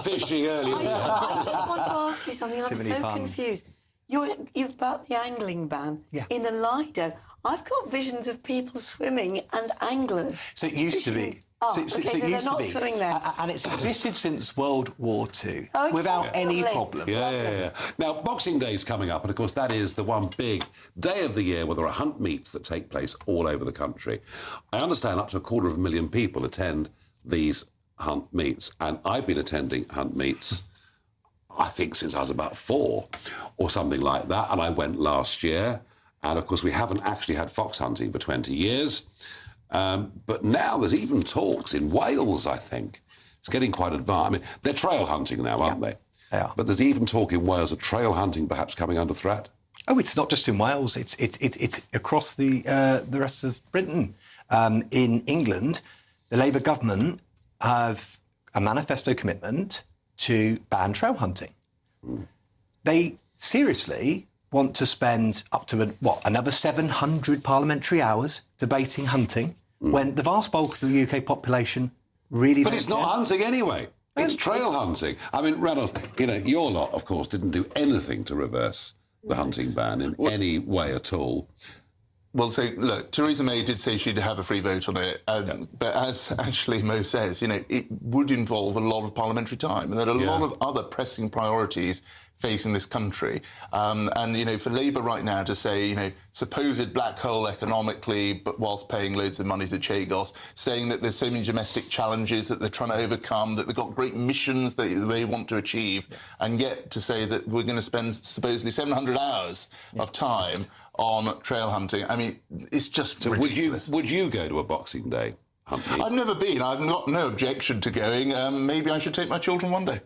Fishing earlier. I just want to ask you something. I'm so confused. You've about the angling ban in a Lido. I've got visions of people swimming and anglers. So it used to be. So they're not swimming there. And it's existed since World War II without any problems. Yeah. Now, Boxing Day's coming up, and of course that is the one big day of the year where there are hunt meets that take place all over the country. I understand up to 250,000 people attend these hunt meets, and I've been attending hunt meets I think since I was about 4 or something like that, and I went last year. And, of course, we haven't actually had fox hunting for 20 years. But now there's even talks in Wales, I think. It's getting quite advanced. They're trail hunting now, aren't they? They are. But there's even talk in Wales of trail hunting perhaps coming under threat. Oh, it's not just in Wales. It's across the rest of Britain. In England, the Labour government have a manifesto commitment to ban trail hunting. They seriously want to spend up to, another 700 parliamentary hours debating hunting, when the vast bulk of the UK population really But it's not hunting anyway. It's trail hunting. Reynold, your lot, of course, didn't do anything to reverse the hunting ban in any way at all. Well, so, look, Theresa May did say she'd have a free vote on it, but as actually Mo says, it would involve a lot of parliamentary time, and there are a lot of other pressing priorities facing this country. For Labour right now to say, supposed black hole economically, but whilst paying loads of money to Chagos, saying that there's so many domestic challenges that they're trying to overcome, that they've got great missions that they want to achieve, and yet to say that we're going to spend supposedly 700 hours of time on trail hunting. I mean, it's just ridiculous. Would you go to a Boxing Day hunting? I've never been. I've got no objection to going. Maybe I should take my children one day.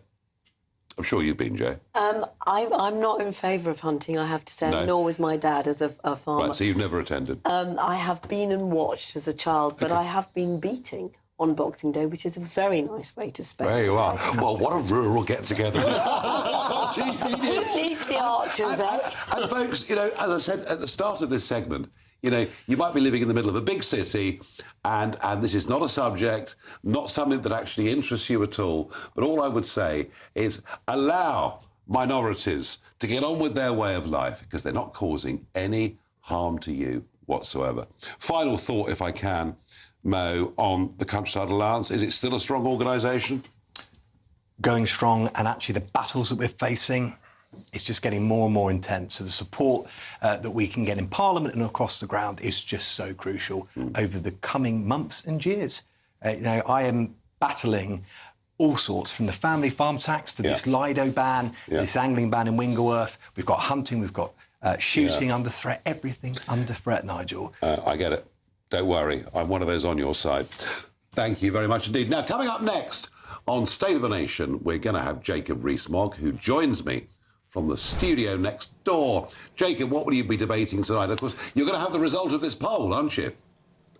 I'm sure you've been, Jay. I'm not in favour of hunting, I have to say, No. nor was my dad as a farmer. Right, so you've never attended? I have been and watched as a child, but I have been beating on Boxing Day, which is a very nice way to spend There you it, are. I have to Well, what a rural get-together. Who needs the archers, eh? And folks, you know, as I said at the start of this segment, you know, you might be living in the middle of a big city and this is not a subject, not something that actually interests you at all. But all I would say is allow minorities to get on with their way of life because they're not causing any harm to you whatsoever. Final thought, if I can, Mo, on the Countryside Alliance. Is it still a strong organisation? Going strong, and actually the battles that we're facing, it's just getting more and more intense. So the support that we can get in Parliament and across the ground is just so crucial over the coming months and years. You know, I am battling all sorts, from the family farm tax to this Lido ban, this angling ban in Wingleworth. We've got hunting, we've got shooting under threat, everything under threat, Nigel. I get it. Don't worry, I'm one of those on your side. Thank you very much indeed. Now, coming up next on State of the Nation, we're going to have Jacob Rees-Mogg, who joins me from the studio next door. Jacob, what will you be debating tonight? Of course, you're going to have the result of this poll, aren't you?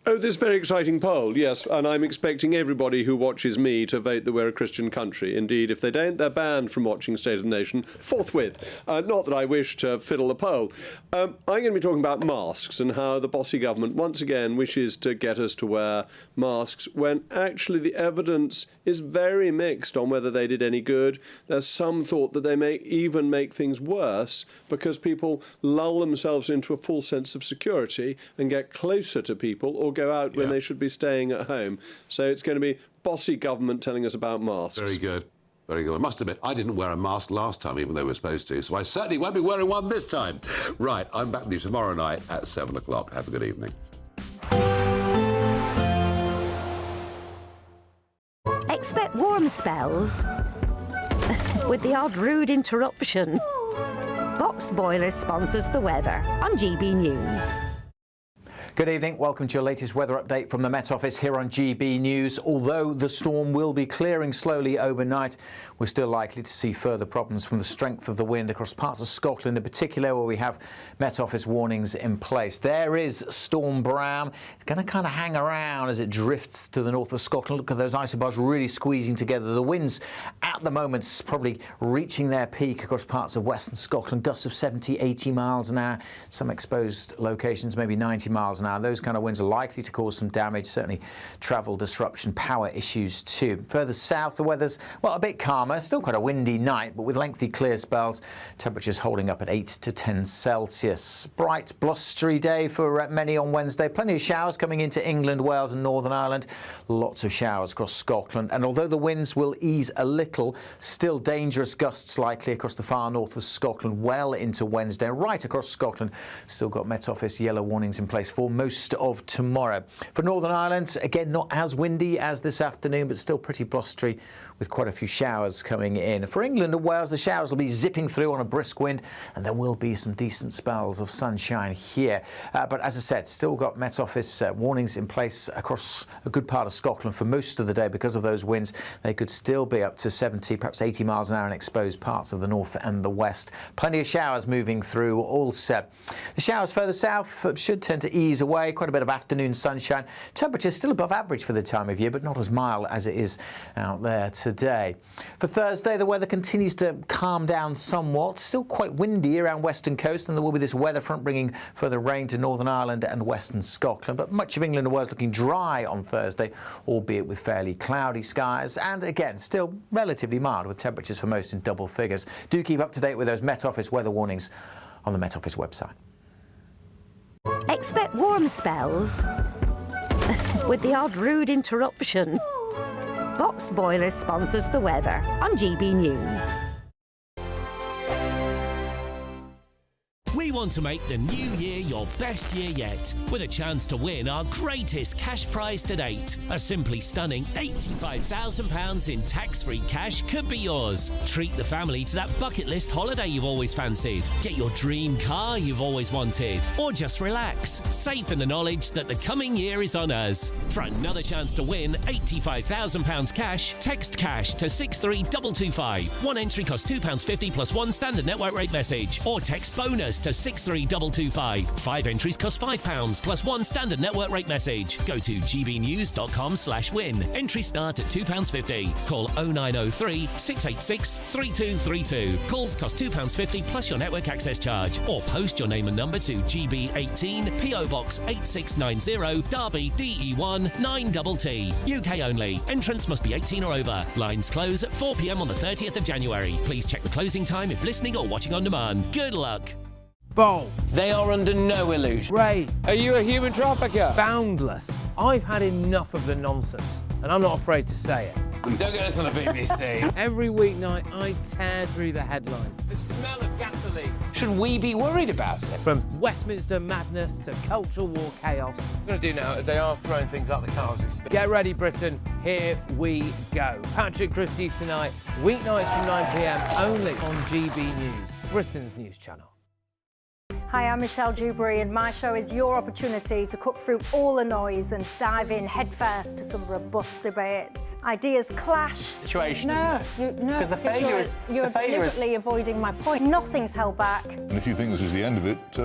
Oh, this very exciting poll, yes, and I'm expecting everybody who watches me to vote that we're a Christian country. Indeed, if they don't, they're banned from watching State of the Nation forthwith. Not that I wish to fiddle the poll. I'm going to be talking about masks and how the bossy government once again wishes to get us to wear masks when actually the evidence is very mixed on whether they did any good. There's some thought that they may even make things worse because people lull themselves into a false sense of security and get closer to people or go out when they should be staying at home. So it's going to be bossy government telling us about masks. Very good. Very good. I must admit, I didn't wear a mask last time, even though we were supposed to, so I certainly won't be wearing one this time. Right, I'm back with you tomorrow night at 7 o'clock. Have a good evening. Expect warm spells with the odd rude interruption. Boxed Boilers sponsors the weather on GB News. Good evening. Welcome to your latest weather update from the Met Office here on GB News. Although the storm will be clearing slowly overnight, we're still likely to see further problems from the strength of the wind across parts of Scotland in particular, where we have Met Office warnings in place. There is Storm Bram. It's going to kind of hang around as it drifts to the north of Scotland. Look at those isobars really squeezing together. The winds at the moment probably reaching their peak across parts of western Scotland. Gusts of 70, 80 miles an hour. Some exposed locations maybe 90 miles an hour. Those kind of winds are likely to cause some damage, certainly travel disruption, power issues too. Further south, the weather's, well, a bit calmer. Still quite a windy night, but with lengthy clear spells. Temperatures holding up at 8 to 10 Celsius. Bright, blustery day for many on Wednesday. Plenty of showers coming into England, Wales and Northern Ireland. Lots of showers across Scotland. And although the winds will ease a little, still dangerous gusts likely across the far north of Scotland well into Wednesday. Right across Scotland, still got Met Office yellow warnings in place for most of tomorrow. For Northern Ireland, again, not as windy as this afternoon, but still pretty blustery with quite a few showers coming in. For England and Wales, the showers will be zipping through on a brisk wind, and there will be some decent spells of sunshine here. But as I said, still got Met Office warnings in place across a good part of Scotland for most of the day because of those winds. They could still be up to 70, perhaps 80 miles an hour in exposed parts of the north and the west. Plenty of showers moving through also. The showers further south should tend to ease away. Quite a bit of afternoon sunshine. Temperatures still above average for the time of year, but not as mild as it is out there today. For Thursday, the weather continues to calm down somewhat. Still quite windy around western coast, and there will be this weather front bringing further rain to Northern Ireland and western Scotland. But much of England and Wales looking dry on Thursday, albeit with fairly cloudy skies. And again, still relatively mild with temperatures for most in double figures. Do keep up to date with those Met Office weather warnings on the Met Office website. Expect warm spells with the odd rude interruption. Boxed Boilers sponsors the weather on GB News. We want to make the new year your best year yet, with a chance to win our greatest cash prize to date. A simply stunning £85,000 in tax-free cash could be yours. Treat the family to that bucket list holiday you've always fancied. Get your dream car you've always wanted. Or just relax, safe in the knowledge that the coming year is on us. For another chance to win £85,000 cash, text cash to 63225. One entry costs £2.50 plus one standard network rate message. Or text bonus to 63225. 5 entries cost £5 plus one standard network rate message. Go to gbnews.com/win. Entries start at £2.50. Call 0903 686 3232. Calls cost £2.50 plus your network access charge. Or post your name and number to GB18 PO Box 8690 Derby DE1 9TT. UK only. Entrance must be 18 or over. Lines close at 4 p.m. on the 30th of January. Please check the closing time if listening or watching on demand. Good luck. Bold. They are under no illusion. Ray, are you a human trafficker? Boundless. I've had enough of the nonsense, and I'm not afraid to say it. Don't get us on the BBC. Every weeknight, I tear through the headlines. The smell of gasoline. Should we be worried about it? From Westminster madness to cultural war chaos. What I'm going to do now is they are throwing things up the car as we speak. Get ready, Britain. Here we go. Patrick Christie's tonight, weeknights from 9 p.m. only on GB News, Britain's news channel. Hi, I'm Michelle Dewberry, and my show is your opportunity to cut through all the noise and dive in headfirst to some robust debates. Ideas clash. Situation, No, Because the failure is... You're deliberately avoiding my point. Nothing's held back. And if you think this is the end of it,